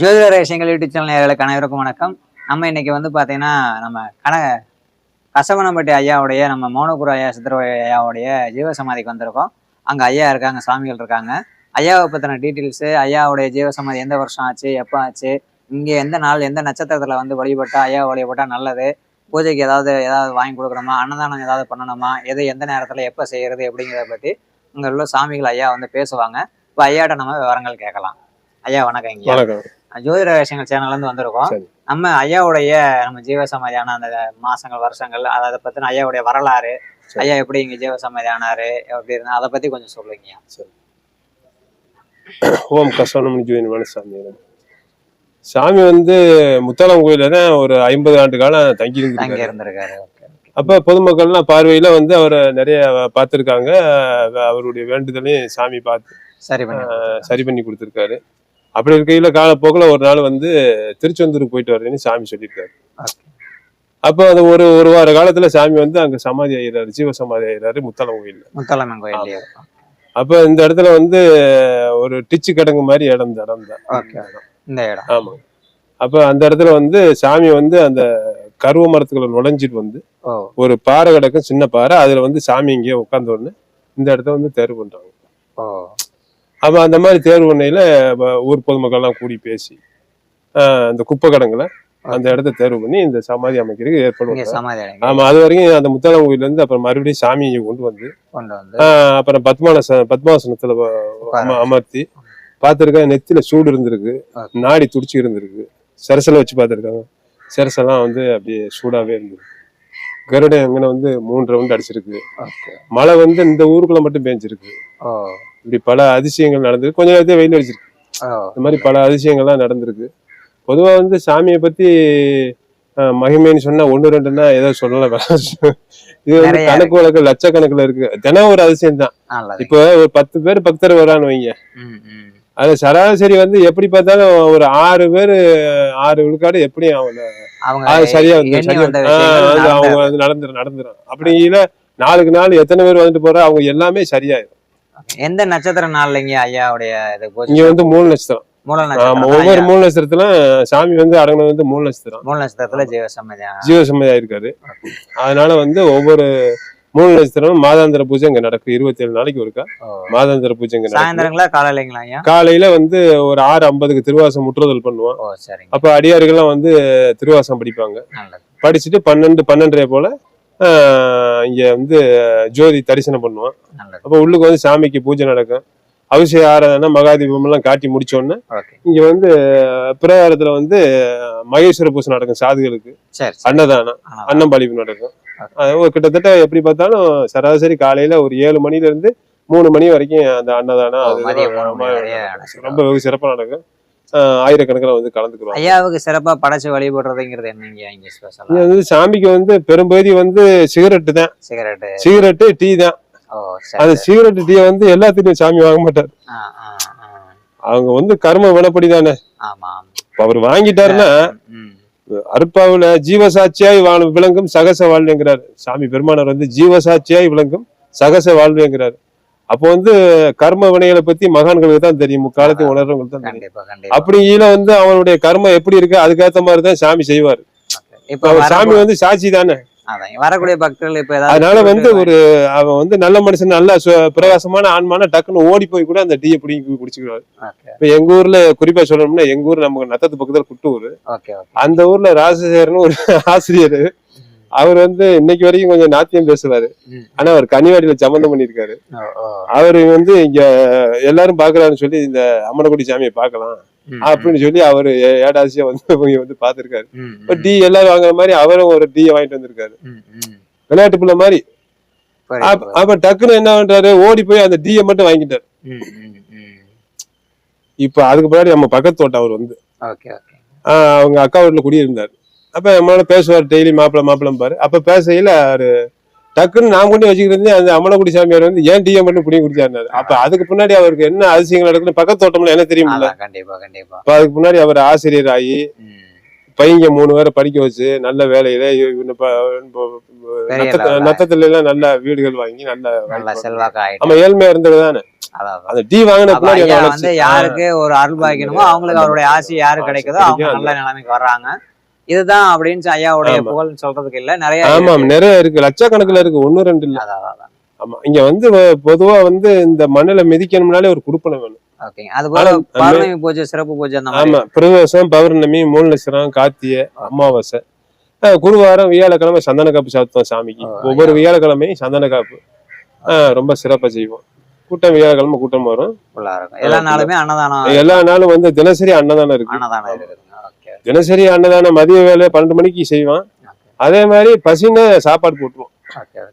ஜோதிட ரகசியங்கள் YouTube channel நேயர்களுக்கு அனைவருக்கும் வணக்கம். நம்ம இன்னைக்கு வந்து பார்த்தீங்கன்னா நம்ம கசவனம்பட்டி ஐயாவுடைய நம்ம மௌனகுரு ஐயா சித்திரவை ஐயாவுடைய ஜீவசமாதிக்கு வந்திருக்கோம். அங்கே ஐயா இருக்காங்க, சாமிகள் இருக்காங்க. ஐயாவை பற்றின டீட்டெயில்ஸு, ஐயாவுடைய ஜீவசமாதி எந்த வருஷம் ஆச்சு, எப்போ ஆச்சு, இங்கே எந்த நாள் எந்த நட்சத்திரத்தில் வந்து வழிபட்டா ஐயாவை வழிபட்டா நல்லது, பூஜைக்கு ஏதாவது வாங்கி கொடுக்கணுமா, அன்னதானம் ஏதாவது பண்ணணுமா, எது எந்த நேரத்தில் எப்போ செய்கிறது அப்படிங்கிறத பற்றி இங்கே உள்ள சாமிகள் ஐயா வந்து பேசுவாங்க. இப்போ ஐயாட்ட நம்ம விவரங்கள் கேட்கலாம். ஐயா வணக்கம். இங்கே ஜோதிட ரகசியங்கள் சேனல்லேருந்து வந்திருக்கோம். நம்ம ஐயாவுடைய நம்ம ஜீவசமாதியான அந்த மாசங்கள் வருஷங்கள் அதை பற்றின ஐயாவுடைய வரலாறு, ஐயா எப்படி இங்கே ஜீவசமாதி ஆனாரு, எப்படி இருந்தா அதை பற்றி கொஞ்சம் சொல்லுங்க. ஓம் கசவனமணி ஜோதிட சாமி. சாமி வந்து முத்தாலம் கோயில தான் ஒரு 50 ஆண்டு காலம் தங்கி இருந்திருக்காரு. அப்ப பொதுமக்கள்லாம் பார்வையில வந்து அவரை நிறைய பார்த்திருக்காங்க. அவருடைய வேண்டுதலையும் சாமி பார்த்து சரி பண்ணி கொடுத்துருக்காரு. அப்படி இருக்கையில காலப்போக்கில் ஒரு நாள் வந்து திருச்செந்தூருக்கு போயிட்டு வர்றேன்னு சாமி சொல்லியிருக்காரு. அப்போ அது ஒரு வார காலத்துல சாமி வந்து அங்க சமாதி ஆயிடுறாரு, ஜீவசமாதி ஆயிடுறாரு முத்தாலம் கோயில். அப்ப இந்த இடத்துல வந்து ஒரு டிச்சு கிடங்கு மாதிரி இடம் தான். ஆமா. அப்ப அந்த இடத்துல வந்து சாமி வந்து அந்த கருவ மரத்துக்குள்ள நுழைஞ்சிட்டு வந்து ஒரு பாறை கிடக்கும், சின்ன பாறை. அதுல வந்து சாமி இங்கே உட்கார்ந்த உடனே இந்த இடத்த வந்து தேர்வு பண்றாங்க. அப்ப அந்த மாதிரி தேர்வு பண்ணையில ஊர் பொதுமக்கள்லாம் கூடி பேசி அந்த குப்பை கடங்குல அந்த இடத்த தேர்வு பண்ணி இந்த சமாதி அமைக்கிறதுக்கு ஏற்படுவாங்க. ஆமா, அது வரைக்கும் அந்த முத்தாலம் கோயில இருந்து அப்புறம் மறுபடியும் சாமியை கொண்டு வந்து அப்புறம் பத்மாசனத்துல அமர்த்தி பார்த்திருக்கா. நெத்தில சூடு இருந்திருக்கு, நாடி துடிச்சு இருந்திருக்கு, சரசலை வச்சு பார்த்திருக்காங்க. சரசெல்லாம் வந்து அப்படியே சூடாவே இருந்திருக்கு. கருடன் எங்கன வந்து 3 ரவுண்ட் அடிச்சிருக்கு. மழை வந்து இந்த ஊருக்குள்ள மட்டும் பேஞ்சிருக்கு. இப்படி பல அதிசயங்கள் நடந்திருக்கு. கொஞ்ச நேரத்தையும் வெயில் அடிச்சிருக்கு. இந்த மாதிரி பல அதிசயங்கள்லாம் நடந்திருக்கு. பொதுவா வந்து சாமியை பத்தி மகிமைன்னு சொன்னா 1-2ன்னா ஏதோ சொல்லலாம். இது வந்து கணக்கு வழக்கு லட்சக்கணக்குல இருக்கு. தினம் ஒரு அதிசயம் தான். இப்போ ஒரு 10 பேர் பக்தர் வரான்னு வைங்க, அது சராசரி வந்து எப்படி பார்த்தாலும் ஒரு 6 பேர் 6 விழுக்காடு எப்படியும் அவங்க சரியா அவங்க வந்து நடந்துரும். அப்படிங்கிற நாளுக்கு நாள் எத்தனை பேர் வந்துட்டு போறா அவங்க எல்லாமே சரியாயிரும். எந்த நட்சத்திர நாள்லங்க ஐயாவுடைய இங்க வந்து 3 நட்சத்திரம். ஒவ்வொரு 3 நட்சத்திரத்துல சாமி வந்து அடங்கினது வந்து 3 நட்சத்திரம். 3 நட்சத்திரத்துல ஜீவசமாதி ஆயிருக்காரு. அதனால வந்து ஒவ்வொரு 3 நட்சத்திரம் மாதாந்திர பூஜை இங்க நடக்கும். 27 நாளைக்கு ஒருக்கா மாதாந்திர பூஜை இங்க நடக்கும். காலையில வந்து ஒரு 6:50க்கு திருவாசம் முற்றுதல் பண்ணுவோம். அப்ப அடியார்கள்லாம் வந்து திருவாசம் படிப்பாங்க. படிச்சுட்டு 12:30 போல இங்க வந்து ஜோதி தரிசனம் பண்ணுவோம். அப்ப உள்ளுக்கு வந்து சாமிக்கு பூஜை நடக்கும். அபிஷேக ஆராதனை மகாதீபம் எல்லாம் காட்டி முடிச்சோடனே இங்க வந்து பிரகாரத்துல வந்து மகேஸ்வர பூஜை நடக்கும். சாதுகளுக்கு அன்னதானம், அன்னம்பாளிப்பு நடக்கும். கிட்டத்தட்ட எப்படி பார்த்தாலும் சராசரி காலையில ஒரு 7 மணில இருந்து 3 மணி வரைக்கும் அந்த அன்னதானம் ரொம்ப வெகு சிறப்பா நடக்கும். ஆயிரக்கணக்கில் வந்து கலந்துக்கிறோம். ஐயாவுக்கு சிறப்பா படைச்சு வழிபடுறதுங்கிறது என்னங்க? சாமிக்கு வந்து பெரும்பகுதி வந்து சிகரெட்டு டீ தான். அது சிகரெட்டு டீ வந்து எல்லாத்துக்கும் சாமி வாங்க மாட்டார். அவங்க வந்து கர்ம வினப்படி தானே. அவர் வாங்கிட்டாருன்னா அருப்பாவுல ஜீவசாட்சியாய் விளங்கும் சகச வாழ்வுங்கிறாரு சாமி பெருமானார். வந்து ஜீவசாட்சியாய் விளங்கும் சகச வாழ்வுங்கிறாரு. அப்போ வந்து கர்ம வினைகளை பத்தி மகான்களுக்கு தான் தெரியும், முக்காலத்தை உணர்றவங்களுக்கு தான் தெரியும். அப்படிங்கிற வந்து அவனுடைய கர்மம் எப்படி இருக்கு அதுக்கேற்ற மாதிரிதான் சாமி செய்வாரு. இப்ப சாமி வந்து சாட்சி தானே. வரக்கூடிய பக்தர்கள் இப்ப அதனால வந்து அவன் வந்து நல்ல மனுஷன், நல்ல பிரகாசமான ஆன்மான டக்குன்னு ஓடி போய் கூட அந்த டீயை பிடிங்கி குடிச்சுக்கிறாரு. இப்ப எங்க ஊர்ல குறிப்பா சொல்லணும்னா, எங்க ஊர் நமக்கு நத்தத்து பக்கத்துல குட்டூர். அந்த ஊர்ல ராஜசேகரன் ஒரு ஆசிரியர். அவர் வந்து இன்னைக்கு வரைக்கும் கொஞ்சம் நாத்தியம் பேசுவாரு. ஆனா அவர் கன்னிவாடியில சம்பந்தம் பண்ணிருக்காரு. அவரு வந்து இங்க எல்லாரும் பாக்குறாருன்னு சொல்லி இந்த அம்மனக்குடி சாமியை பாக்கலாம் அப்படின்னு சொல்லி அவரு ஏடாசியா வந்து பாத்துருக்காரு. டீ எல்லாரும் வாங்குற மாதிரி அவரும் ஒரு டீயை வாங்கிட்டு வந்திருக்காரு, விளையாட்டு பிள்ளை மாதிரி. அப்ப டக்குன்னு என்ன பண்றாரு, ஓடி போய் அந்த டீயை மட்டும் வாங்கிட்டாரு. இப்ப அதுக்கு முன்னாடி நம்ம பக்கத்து தோட்டம் அவர் வந்து அவங்க அக்கா வீட்டுல குடியிருந்தாரு. அப்ப நம்மளால பேசுவார், டெய்லி மாப்பிளம் பாரு. அப்ப பேசையில அவரு டக்குன்னு நான் கொண்டு வச்சுக்கிறது அந்த அம்மனக்குடி சாமியார் வந்து ஏன் டீயை மட்டும் புடிங்க குடிச்சாரு. அப்ப அதுக்கு முன்னாடி அவருக்கு என்ன அதிசயங்கள் நடக்குன்னு பக்கத்து தோட்டம்ல என்ன தெரியுமில்ல. அப்ப அதுக்கு முன்னாடி அவர் ஆசிரியர் ஆகி பையங்க 3 பேரை படிக்க வச்சு நல்ல வேலையில நத்தத்துல எல்லாம் நல்ல வீடுகள் வாங்கி நல்ல செல்வாக்கு. நம்ம ஏழ்மையா இருந்ததுதானே. அதான் அந்த டீ வாங்கின அப்ப ஐயா வந்து யாருக்கு ஒரு அருள் பாய்க்கணுமோ அவங்களுக்கு அவருடைய ஆசி யாரு கிடைக்குதோ அவங்க நல்ல நிலைமைக்கு வர்றாங்க. இதுதான் அப்படின்னு ஐயாவுடைய புகழ் சொல்றதுக்கு இல்ல, நிறைய நிறைய இருக்கு, லட்சக்கணக்குல இருக்கு, 1 2 இல்ல. ஆமா, இங்க வந்து பொதுவா வந்து இந்த மண்ணுல மிதிக்கணும்னாலே ஒரு குடுப்பனை வேணும். அது போல பௌர்ணமி பூஜை, சிறப்பு பூஜை, ஆமா, பிரதோஷம், பௌர்ணமி, மூலநட்சத்திரம், கார்த்திகை, அமாவாசை, குருவாரம், வியாழக்கிழமை சந்தன காப்பு சாத்துவோம் சாமிக்கு. ஒவ்வொரு வியாழக்கிழமையும் சந்தன காப்பு ரொம்ப சிறப்பா செய்வோம். கூட்டம் வியாழக்கிழமை கூட்டம் வரும். எல்லா நாளுமே அன்னதானம், எல்லா நாளும் வந்து தினசரி அன்னதானம் இருக்கு. தினசரி அன்னதானம் மதிய வேலை 12 மணிக்கு செய்வான். அதே மாதிரி பசின்னு சாப்பாடு போட்டுருவோம்.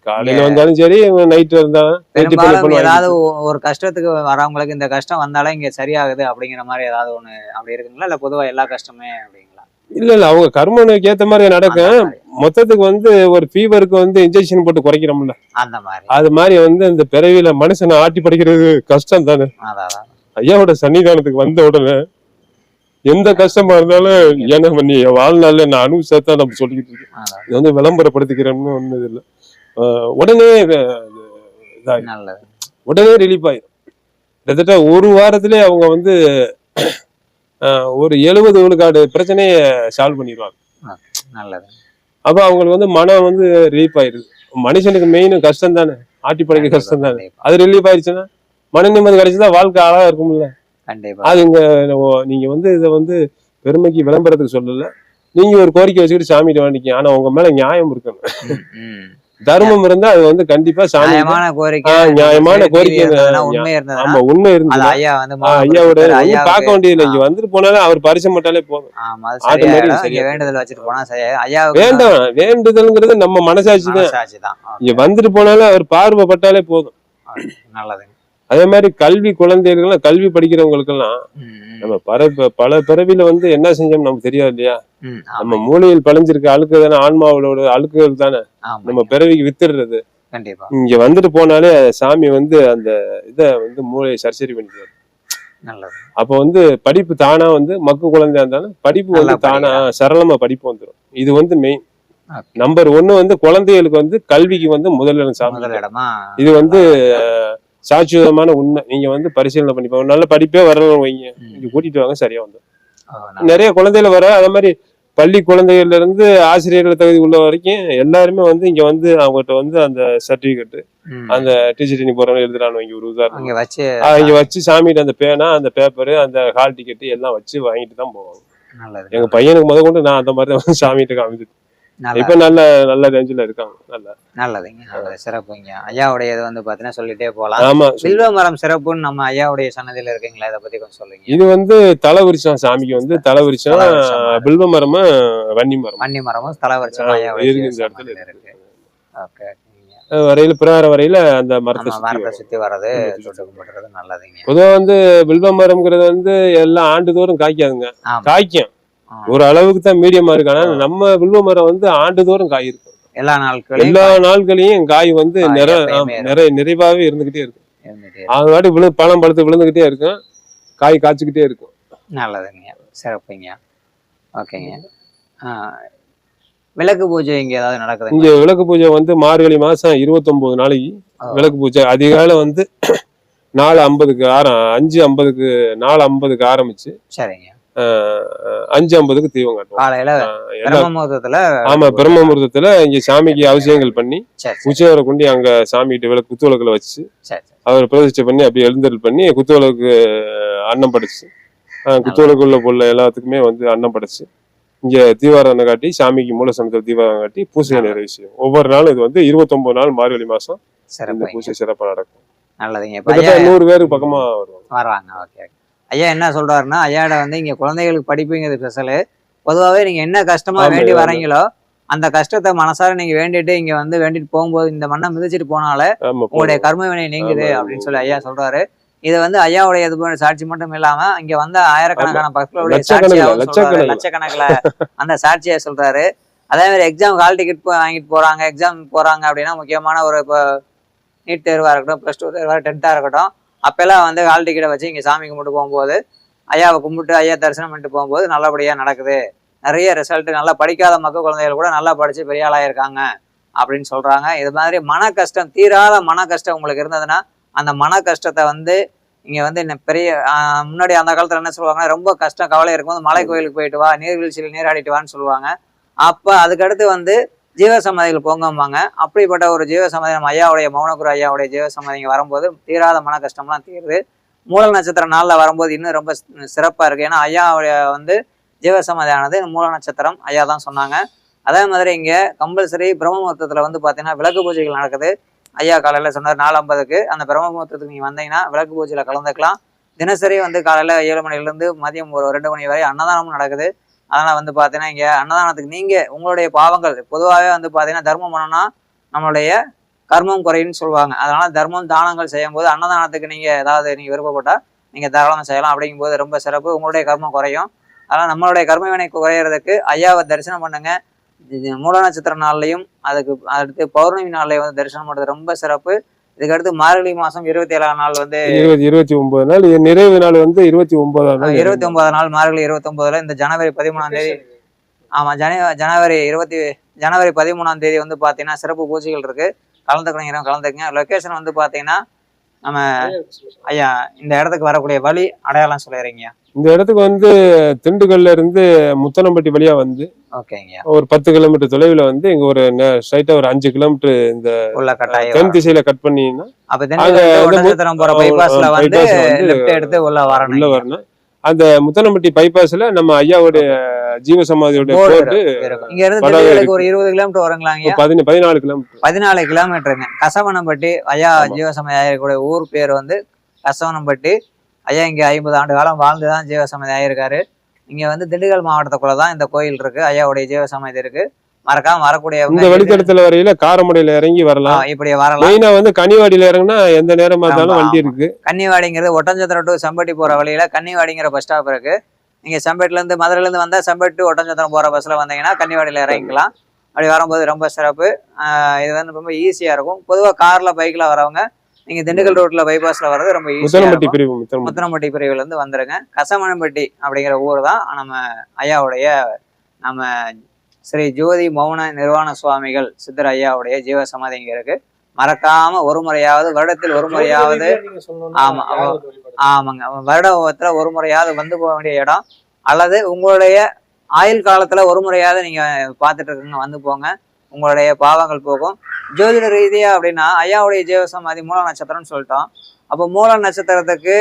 காலையில வந்தாலும் சரி, நைட்டு இருந்தாலும் ஏதாவது ஒரு கஷ்டத்துக்கு வரவங்களுக்கு இந்த கஷ்டம் வந்தாலும் இங்க சரியாகுது அப்படிங்கிற மாதிரி ஏதாவது ஒண்ணு அப்படி இருக்குங்களா, இல்ல பொதுவா எல்லா கஷ்டமே அப்படிங்களா? இல்ல அவங்க கர்மனுக்கு ஏத்த மாதிரி நடக்கும். மொத்தத்துக்கு வந்து ஒரு ஃபீவருக்கு வந்து இன்ஜெக்ஷன் போட்டு குறைக்கிறோம்ல, அந்த மாதிரி அது மாதிரி வந்து இந்த பிறவியில மனுஷனை ஆட்டி படிக்கிறது கஷ்டம் தானே. ஐயாவோட சன்னிதானத்துக்கு வந்த உடனே எந்த கஷ்டமா இருந்தாலும் ஏன்னா பண்ணி வாழ்நாள்ல நான் அனுபவிச்சா நம்ம சொல்லிக்கிட்டு இருக்கேன். இது வந்து விளம்பரப்படுத்திக்கிறோம்னு ஒண்ணு இல்லை. உடனே உடனே ரிலீஃப் ஆயிடும். கிட்டத்தட்ட ஒரு வாரத்திலே அவங்க வந்து ஒரு 70 விழுக்காடு பிரச்சனையை சால்வ் பண்ணிடுவாங்க. அப்ப அவங்களுக்கு வந்து மனம் வந்து ரிலீஃப் ஆயிடுது. மனுஷனுக்கு மெயின் கஷ்டம் தானே, ஆட்டி படைக்க கஷ்டம் தானே. அது ரிலீஃப் ஆயிடுச்சுன்னா மன நிம்மதி கிடைச்சுதான் வாழ்க்கை அழகா இருக்கும்ல. அது இங்க நீங்க வந்து இதை வந்து பெருமைக்கு விளம்பரத்துக்கு சொல்லல, நீங்க ஒரு கோரிக்கை வச்சுக்கிட்டு சாமிகிட்ட வேண்டிக்க. ஆனா உங்க மேல நியாயம் இருக்கணும், தர்மம் இருந்தா அது வந்து கண்டிப்பா சாமி நியாயமான கோரிக்கை. ஆமா, உண்மை இருந்தது ஐயாவோட பார்க்க வேண்டியது. இங்க வந்துட்டு போனாலும் அவர் பரிசம் மட்டும் போதும். வேண்டாம், வேண்டுதல்ங்கிறது நம்ம மனசாட்சிதான். இங்க வந்துட்டு போனாலும் அவர் பார்வைப்பட்டாலே போதும். அதே மாதிரி கல்வி குழந்தைகள், கல்வி படிக்கிறவங்களுக்கு எல்லாம் நம்ம பல பிறவில வந்து என்ன செஞ்சோம் நமக்கு தெரியாது இல்லையா. நம்ம மூளையில் பழிஞ்சிருக்க அழுக்கு தானே, ஆன்மாவோட அழுக்குகள் தானே நம்ம பிறவிக்கு வித்துடுறது. இங்க வந்துட்டு போனாலே சாமி வந்து அந்த இதை வந்து மூளையை சர்ச்சரி பண்ணிக்குவாரு. அப்ப வந்து படிப்பு தானா வந்து மக்கு குழந்தையா இருந்தாலும் படிப்பு வந்து தானா சரளமா படிப்பு வந்துடும். இது வந்து மெயின் நம்பர் 1 வந்து குழந்தைகளுக்கு வந்து கல்விக்கு வந்து முதலிடம் சாமி. இது வந்து சாட்சியமான உண்மை. நீங்க வந்து பரிசீலனை பண்ணிப்பாங்க, நல்ல படிப்பே வரணும் வைங்க, இங்க கூட்டிட்டு வாங்க, சரியா வந்துடும். நிறைய குழந்தைகள் வர, அதே மாதிரி பள்ளி குழந்தைகள்ல இருந்து ஆசிரியர்கள் தகுதி உள்ள வரைக்கும் எல்லாருமே வந்து இங்க வந்து அவங்ககிட்ட வந்து அந்த சர்டிபிகேட், அந்த டீச்சர் ட்ரைனிங் போறவங்க எழுதுறான்னு வைங்க, ஒரு உதாரணம் இங்க வச்சு சாமிகிட்ட அந்த பேனா, அந்த பேப்பரு, அந்த ஹால் டிக்கெட் எல்லாம் வச்சு வாங்கிட்டு தான் போவாங்க. எங்க பையனுக்கு முத கொண்டு நான் அந்த மாதிரி தான் சாமிகிட்ட காமிச்சிட்டு இப்ப நல்ல ரேஞ்சில இருக்காங்க. நல்லதுங்க, நல்லது, சிறப்புங்க. ஐயாவுடைய இது வந்து பாத்தீங்கன்னா சொல்லிட்டே போலாம். ஆமா, வில்வ மரம் சிறப்புன்னு நம்ம ஐயாவுடைய சன்னதியில இருக்கீங்களா, இதை பத்தி கொஞ்சம் சொல்லுங்க. இது வந்து தலைவிரிச்சம், சாமிக்கு வந்து தலைவிரிச்சம், வில்வ மரமும் வன்னி மரமும் தலைவிரிச்சம் இருக்கு. வரையில பிரார வரையில அந்த மரத்தை சுத்தி வர்றது நல்லதுங்க. பொதுவா வந்து வில்வ மரம்ங்கிறது வந்து எல்லாம் ஆண்டுதோறும் காய்க்காதுங்க, காய்க்கும் ஒரு அளவுக்கு தான் மீடியமா இருக்கு. ஆனா நம்ம வில்வ மரம் வந்து ஆண்டுதோறும் காய் இருக்கும். எல்லா நாட்களையும் காய் வந்து நிறைவாவே இருந்துகிட்டே இருக்கும். அது பழம் பழுத்து விழுந்துகிட்டே இருக்கும், காய் காய்ச்சிக்கிட்டே இருக்கும். நல்லதுங்க, சிறப்புங்க. ஓகேங்க. விளக்கு பூஜை இங்க ஏதாவது நடக்குது? இங்க விளக்கு பூஜை வந்து மார்கழி மாசம் 29 நாளைக்கு விளக்கு பூஜை. அதிகாலை வந்து 4:50க்கு 5:50க்கு 4:50க்கு ஆரம்பிச்சு, சரிங்க, 5:50க்கு தீபம் காட்டுவோம் காலையில. ஆமா, பிரம்ம முகூர்த்தத்துல இங்க சாமிக்கு அவசியங்கள் பண்ணி உச்சவரை கொண்டு அங்க சாமிகிட்ட விளக்கு குத்து விளக்குல வச்சு அவர் பிரதிஷ்டை பண்ணி அப்படியே எழுந்தருள் பண்ணி குத்து விளக்கு அன்னம் படைச்சு, குத்து விளக்குள்ள பொருள் எல்லாத்துக்குமே வந்து அன்னம் படைச்சு இங்க தீபாராதனை காட்டி சாமிக்கு மூல சமயத்துல தீபாராதனை காட்டி பூஜை நிறைவு செய்யும். ஒவ்வொரு நாளும் இது வந்து 29 நாள் மார்கழி மாசம் இந்த பூஜை சிறப்பா நடக்கும். நல்லதுங்க. 100 பேருக்கு பக்கமா வர்றாங்க. ஓகே. ஐயா என்ன சொல்றாருன்னா, ஐயாட வந்து இங்க குழந்தைகளுக்கு படிப்புங்கிறது ஸ்பெஷலு. பொதுவாகவே நீங்க என்ன கஷ்டமா வேண்டி வரீங்களோ அந்த கஷ்டத்தை மனசார நீங்க வேண்டிட்டு இங்க வந்து வேண்டிட்டு போகும்போது இந்த மண்ணை மிதிச்சிட்டு போனாலே உங்களுடைய கர்ம வினை நீங்குது அப்படின்னு சொல்லி ஐயா சொல்றாரு. இது வந்து ஐயாவுடைய இது சாட்சி மட்டும் இல்லாம இங்க வந்த ஆயிரக்கணக்கான பக்தர்களுடைய சாட்சியாகவும் லட்சக்கணக்கில் அந்த சாட்சியை சொல்றாரு. அதே மாதிரி எக்ஸாம் ஹால் டிக்கெட் வாங்கிட்டு போறாங்க, எக்ஸாம் போறாங்க அப்படின்னா முக்கியமான ஒரு இப்போ நீட் தேர்வா இருக்கட்டும், +2 தேர்வா, 10th இருக்கட்டும், அப்பெல்லாம் வந்து ஹால் டிக்கெட்டை வச்சு இங்கே சாமி கும்பிட்டு போகும்போது ஐயாவை கும்பிட்டு ஐயா தரிசனம் பண்ணிட்டு போகும்போது நல்லபடியாக நடக்குது. நிறைய ரிசல்ட், நல்லா படிக்காத மக்கள் குழந்தைகள் கூட நல்லா படித்து பெரிய ஆளாக இருக்காங்க அப்படின்னு சொல்கிறாங்க. இது மாதிரி மன கஷ்டம், தீராத மன கஷ்டம் உங்களுக்கு இருந்ததுன்னா அந்த மன கஷ்டத்தை வந்து இங்க வந்து பெரிய முன்னாடி அந்த காலத்துல என்ன சொல்லுவாங்கன்னா, ரொம்ப கஷ்டம் கவலை இருக்கும்போது மலை கோயிலுக்கு போயிட்டு வா, நீர்வீழ்ச்சியில் நீராடிட்டு வான்னு சொல்லுவாங்க. அப்ப அதுக்கடுத்து வந்து ஜீவசமாதிகள் போங்கம்பாங்க. அப்படிப்பட்ட ஒரு ஜீவசமாதி நம்ம ஐயாவுடைய மௌனகுரு ஐயாவுடைய ஜீவசமாதிங்க வரும்போது தீராத மன கஷ்டம்லாம் தீருது. மூல நட்சத்திர நாள்ல வரும்போது இன்னும் ரொம்ப சிறப்பா இருக்கு. ஏன்னா ஐயாவுடைய வந்து ஜீவசமாதியானது மூல நட்சத்திரம் ஐயா தான் சொன்னாங்க. அதே மாதிரி இங்க கம்பல்சரி பிரம்ம முகூர்த்தத்துல வந்து பாத்தீங்கன்னா விளக்கு பூஜைகள் நடக்குது. ஐயா காலையில சொன்னார் 4:50க்கு அந்த பிரம்ம முகூர்த்தத்துக்கு நீங்க வந்தீங்கன்னா விளக்கு பூஜையில கலந்துக்கலாம். தினசரி வந்து காலையில 7 மணிலிருந்து மதியம் ஒரு 2 மணி வரை அன்னதானமும் நடக்குது. அதனால வந்து பாத்தீங்கன்னா இங்க அன்னதானத்துக்கு நீங்க உங்களுடைய பாவங்கள் பொதுவாகவே வந்து பாத்தீங்கன்னா தர்மம் பண்ணோம்னா நம்மளுடைய கர்மம் குறையுன்னு சொல்லுவாங்க. அதனால தர்மம் தானங்கள் செய்யும் போது அன்னதானத்துக்கு நீங்க ஏதாவது நீங்க விருப்பப்பட்டா நீங்க தாராளமா செய்யலாம். அப்படிங்கும்போது ரொம்ப சிறப்பு. உங்களுடைய கர்மம் குறையும். அதனால நம்மளுடைய கர்ம வினை குறையிறதுக்கு ஐயாவை தரிசனம் பண்ணுங்க. மூல நட்சத்திர நாள்லையும் அதுக்கு அடுத்து பௌர்ணமி நாள்லயும் வந்து தரிசனம் பண்றது ரொம்ப சிறப்பு. இதுக்கடுத்து மார்கழி மாசம் 27ஆம் நாள் வந்து 29 நாள் நிறைவு நாள் வந்து 29 நாள் மார்கழி 29ல இந்த ஜனவரி 13ஆம் தேதி. ஆமா, ஜனவரி 13ஆம் தேதி வந்து பாத்தீங்கன்னா சிறப்பு பூஜைகள் இருக்கு. கலந்துக்குங்க. லொகேஷன் வந்து பாத்தீங்கன்னா நம்ம ஐயா இந்த இடத்துக்கு வரக்கூடிய வழி அடையாளம் சொல்லிடுறீங்க. இந்த இடத்துக்கு வந்து திண்டுக்கல்ல இருந்து முத்தனம்பட்டி வழியா வந்து ஒரு 10 கிலோமீட்டர் தொலைவுல வந்து இங்க ஒரு ஸ்ட்ரைட்டா ஒரு 5 கிலோமீட்டர் இந்த உள்ள கட்டாயம் தென் திசையில கட் பண்ணீங்கன்னா போற பைபாஸ்ல வந்து லெஃப்ட் எடுத்து உள்ள வரணும். அந்த முத்தனம்பட்டி பைபாஸ்ல நம்ம ஐயாவுடைய ஜீவசமாதியோட போர்டு இங்க இருந்து ஒரு 20 கிலோமீட்டர் வருங்களாங்க. 14 கிலோமீட்டர் 14 கிலோமீட்டருங்க. கசவனம்பட்டி ஐயா ஜீவசமாதி ஆயிருக்கூடிய ஊர் பேர் வந்து கசவனம்பட்டி. ஐயா இங்க 50 ஆண்டு காலம் வாழ்ந்துதான் ஜீவசமாதி ஆயிருக்காரு. இங்க வந்து திண்டுக்கல் மாவட்டத்துக்குள்ளதான் இந்த கோயில் இருக்கு. ஐயாவுடைய ஜீவசமாதி இருக்கு. மறக்காம வரக்கூடிய இந்த வழித்தடத்துல வரையில காரமடையில இறங்கி வரலாம். இப்படி வரலாம். மெயினா வந்து கன்னிவாடியில இறங்கினா எந்த நேரமா இருந்தாலும் வண்டி இருக்கு. கன்னிவாடிங்கிறது ஒட்டஞ்சத்திரம் டு செம்பட்டி போற வழியில கன்னிவாடிங்கிற பஸ் ஸ்டாப் இருக்கு. நீங்க செம்பேட்ல இருந்து மதுரையில இருந்து வந்தா செம்பேட் டு ஒட்டஞ்சத்திரம் போற பஸ்ல வந்தீங்கன்னா கன்னிவாடியில இறங்கிக்கலாம். அப்படி வரும்போது ரொம்ப சிறப்பு. இது வந்து ரொம்ப ஈஸியா இருக்கும். பொதுவா கார்ல பைக்ல வரவங்க நீங்க திண்டுக்கல் ரோட்ல பைபாஸ்ல வர்றது ரொம்ப ஈஸியா இருக்கும். முத்தனம்பட்டி பிரிவுல இருந்து வந்துருங்க. கசமனம்பட்டி அப்படிங்கிற ஊர் தான் நம்ம ஐயாவுடைய நம்ம ஸ்ரீ ஜோதி மௌன நிர்வாண சுவாமிகள் சித்தர் ஐயாவுடைய ஜீவசமாதி இங்க இருக்கு. மறக்காம ஒரு முறையாவது வருடத்தில் ஒரு முறையாவது ஆமாங்க வருடத்துல ஒரு முறையாவது வந்து போக வேண்டிய இடம். அல்லது உங்களுடைய ஆயுள் காலத்துல ஒரு முறையாவது நீங்க பார்த்துட்டு இருக்குங்க வந்து போங்க. உங்களுடைய பாவங்கள் போகும். ஜோதிட ரீதியா அப்படின்னா ஐயாவுடைய ஜீவசமாதி மூல நட்சத்திரம்னு சொல்லிட்டோம். அப்போ மூல நட்சத்திரத்துக்கு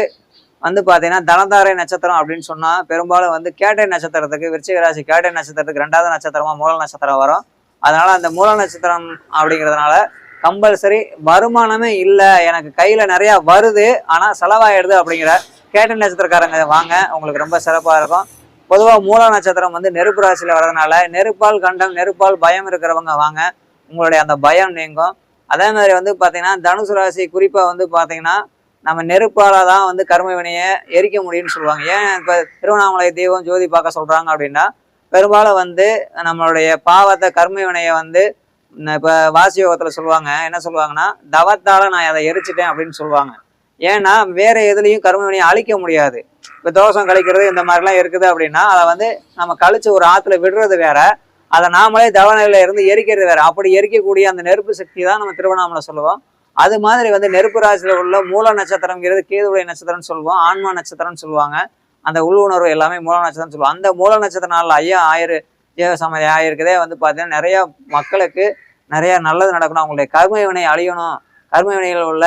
வந்து பாத்தீங்கன்னா தனதாரை நட்சத்திரம் அப்படின்னு சொன்னா பெரும்பாலும் வந்து கேட்டை நட்சத்திரத்துக்கு விருச்சிக ராசி கேட்டை நட்சத்திரத்துக்கு 2வது நட்சத்திரமா மூல நட்சத்திரம் வரும். அதனால அந்த மூல நட்சத்திரம் அப்படிங்கிறதுனால கம்பல்சரி வருமானமே இல்லை, எனக்கு கையில நிறைய வருது ஆனா செலவாயிடுது அப்படிங்கிற கேட்டை நட்சத்திரக்காரங்க வாங்க, உங்களுக்கு ரொம்ப சிறப்பா இருக்கும். பொதுவா மூல நட்சத்திரம் வந்து நெருப்பு ராசியில வர்றதுனால நெருப்பால் கண்டம் நெருப்பால் பயம் இருக்கிறவங்க வாங்க, உங்களுடைய அந்த பயம் நீங்கும். அதே மாதிரி வந்து பாத்தீங்கன்னா தனுசு ராசி குறிப்பா வந்து பாத்தீங்கன்னா நம்ம நெருப்பால தான் வந்து கர்ம வினையை எரிக்க முடியும்னு சொல்லுவாங்க. ஏன் இப்ப திருவண்ணாமலை தெய்வம் ஜோதி பார்க்க சொல்றாங்க அப்படின்னா பெரும்பாலும் வந்து நம்மளுடைய பாவத்தை கர்ம வினையை வந்து இப்ப வாசி யோகத்துல சொல்லுவாங்க, என்ன சொல்லுவாங்கன்னா தவத்தால நான் அதை எரிச்சிட்டேன் அப்படின்னு சொல்லுவாங்க. ஏன்னா வேற எதுலையும் கர்ம வினையை அழிக்க முடியாது. இப்ப தோஷம் கழிக்கிறது இந்த மாதிரிலாம் இருக்குது அப்படின்னா அதை வந்து நம்ம கழிச்சு ஒரு ஆத்துல விடுறது வேற, அதை நாமளே தவநிலையில இருந்து எரிக்கிறது வேற. அப்படி எரிக்கக்கூடிய அந்த நெருப்பு சக்தி தான் நம்ம திருவண்ணாமலை சொல்லுவோம். அது மாதிரி வந்து நெருப்பு ராசியில உள்ள மூல நட்சத்திரம்ங்கிறது கேதுவுடைய நட்சத்திரம்னு சொல்லுவோம், ஆன்மா நட்சத்திரம்னு சொல்லுவாங்க. அந்த உள்வுணர்வு எல்லாமே மூல நட்சத்திரம் சொல்லுவோம். அந்த மூல நட்சத்திர நாள்ல ஐயா ஜீவசமாதி ஆயிருக்கதே வந்து பாத்தீங்கன்னா நிறைய மக்களுக்கு நிறைய நல்லது நடக்கணும், அவங்களுடைய கர்ம வினை அழியணும், கர்ம வினைகள் உள்ள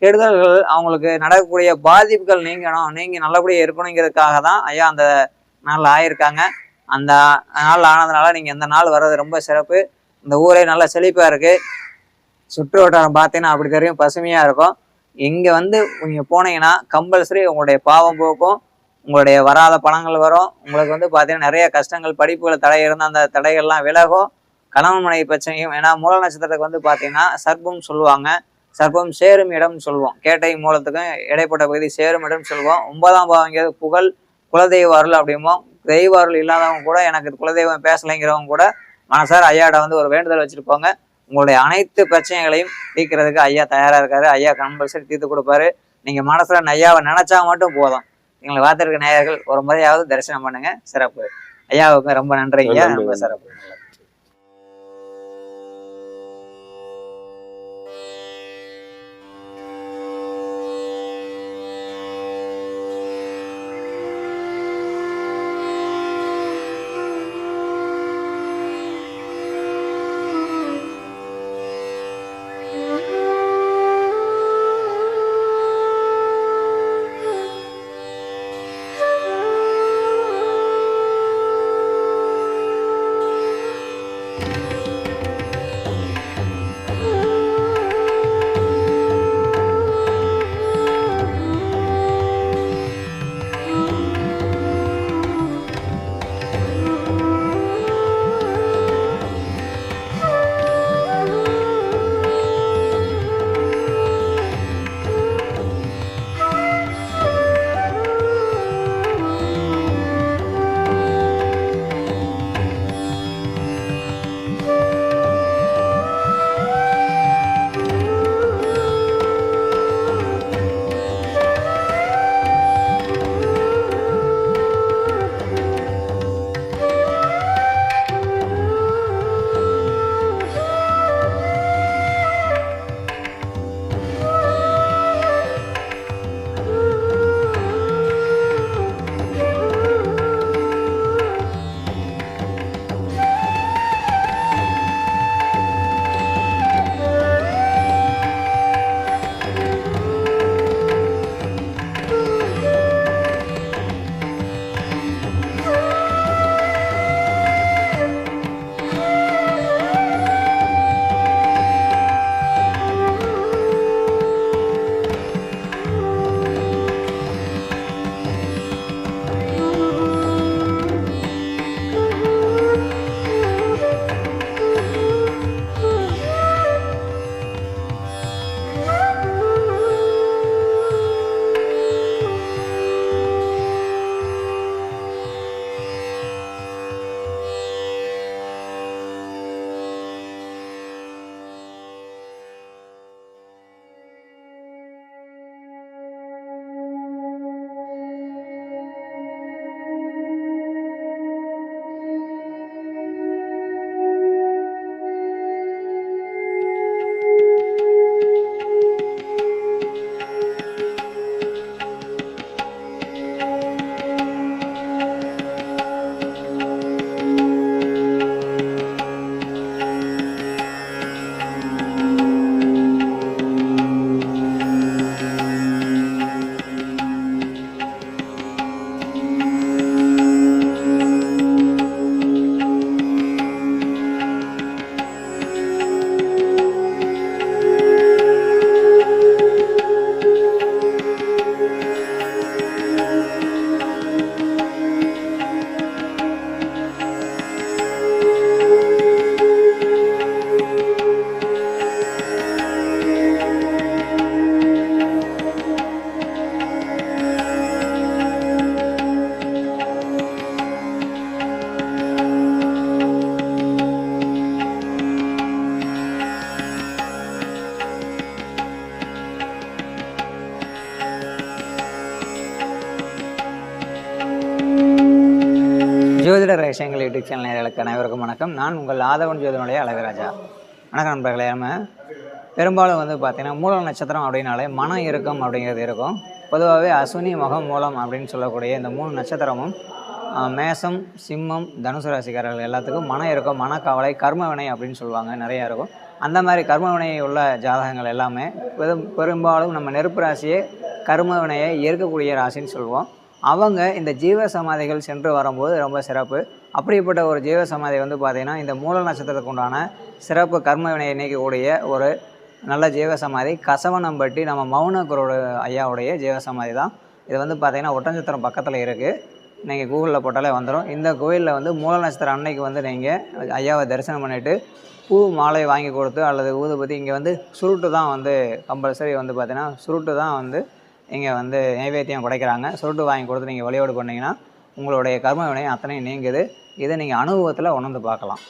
கெடுதல்கள் அவங்களுக்கு நடக்கக்கூடிய பாதிப்புகள் நீங்க நல்லபடியா இருக்கணுங்கிறதுக்காக தான் ஐயா அந்த நாள்ல ஆயிருக்காங்க. அந்த நாள் ஆனதுனால நீங்க இந்த நாள் வர்றது ரொம்ப சிறப்பு. இந்த ஊரே நல்ல செழிப்பா இருக்கு. சுற்று வட்டாரம் பார்த்தீங்கன்னா அப்படி தெரியும், பசுமையா இருக்கும். இங்க வந்து நீங்க போனீங்கன்னா கம்பல்சரி உங்களுடைய பாவம் போக்கும், உங்களுடைய வராத பணங்கள் வரும். உங்களுக்கு வந்து பாத்தீங்கன்னா நிறைய கஷ்டங்கள் படிப்புகள் தடை இருந்த அந்த தடைகள்லாம் விலகும். கணவன் மனைவி பிரச்சனையும், ஏன்னா மூல நட்சத்திரத்துக்கு வந்து பாத்தீங்கன்னா சர்ப்பம் சொல்லுவாங்க. சர்ப்பம் சேரும் இடம்னு சொல்லுவோம். கேட்டை மூலத்துக்கும் இடைப்பட்ட பகுதி சேரும் இடம்னு சொல்லுவோம். 9ஆம் பாவங்கிறது புகழ், குலதெய்வ அருள் அப்படிம்போம். தெய்வ அருள் இல்லாதவங்க கூட எனக்கு குலதெய்வம் பேசலைங்கிறவங்க கூட மனசார ஐயாட வந்து ஒரு வேண்டுதல் வச்சிருப்பாங்க. உங்களுடைய அனைத்து பிரச்சனைகளையும் தீர்க்கிறதுக்கு ஐயா தயாரா இருக்காரு. ஐயா கம்பல்சரி தீர்த்து கொடுப்பாரு. நீங்க மனசுல ஐயாவை நினைச்சா மட்டும் போதும். எங்களை பார்த்திருக்க நேயர்கள் ஒரு முறையாவது தரிசனம் பண்ணுங்க. சிறப்பு. ஐயாவுக்கு ரொம்ப நன்றிங்க. ரொம்ப சிறப்பு. ரகசியங்கள் யூடியூப் சேனல் நேயர்களுக்கு அனைவருக்கும் வணக்கம். நான் உங்கள் ஆதவன் ஜோதினுடைய அழகுராஜா. வணக்கம் நண்பர்களே. நம்ம பெரும்பாலும் வந்து பார்த்திங்கன்னா மூல நட்சத்திரம் அப்படின்னாலே மன இறுக்கம் அப்படிங்கிறது இருக்கும். பொதுவாகவே அஸ்வினி மகம் மூலம் அப்படின்னு சொல்லக்கூடிய இந்த 3 நட்சத்திரமும் மேசம், சிம்மம், தனுசு ராசிக்காரர்கள் எல்லாத்துக்கும் மன இறுக்கம், மனக்கவலை, கர்ம வினை அப்படின்னு சொல்லுவாங்க, நிறையா இருக்கும். அந்த மாதிரி கர்ம வினை உள்ள ஜாதகங்கள் எல்லாமே பெரும்பாலும் நம்ம நெருப்பு ராசியை கர்ம வினையை ஏற்கக்கூடிய ராசின்னு சொல்லுவோம். அவங்க இந்த ஜீவ சமாதிகள் சென்று வரும்போது ரொம்ப சிறப்பு. அப்படிப்பட்ட ஒரு ஜீவ சமாதி வந்து பார்த்திங்கன்னா இந்த மூல நட்சத்திரத்துக்கு உண்டான சிறப்பு கர்ம வினையை நீக்கக்கூடிய ஒரு நல்ல ஜீவ சமாதி கசவனம்பட்டி நம்ம மௌனகுரு ஐயாவுடைய ஜீவ சமாதி தான். இது வந்து பார்த்திங்கன்னா ஒட்டஞ்சத்திரம் பக்கத்தில் இருக்குது. நீங்கள் கூகுளில் போட்டாலே வந்துடும். இந்த கோயிலில் வந்து மூல நட்சத்திரம் அன்னைக்கு வந்து நீங்கள் ஐயாவை தரிசனம் பண்ணிவிட்டு பூ மாலை வாங்கி கொடுத்து அல்லது ஊதுபத்தி இங்கே வந்து சுருட்டு தான் வந்து கம்பல்சரி வந்து பார்த்திங்கன்னா சுருட்டு தான் வந்து இங்கே வந்து நைவேத்தியம் கிடைக்கிறாங்க. சுருட்டு வாங்கி கொடுத்து நீங்கள் வழிபாடு பண்ணிங்கன்னா உங்களுடைய கர்ம வினை அத்தனை நீங்குது. இதை நீங்கள் அனுபவத்தில் உணர்ந்து பார்க்கலாம்.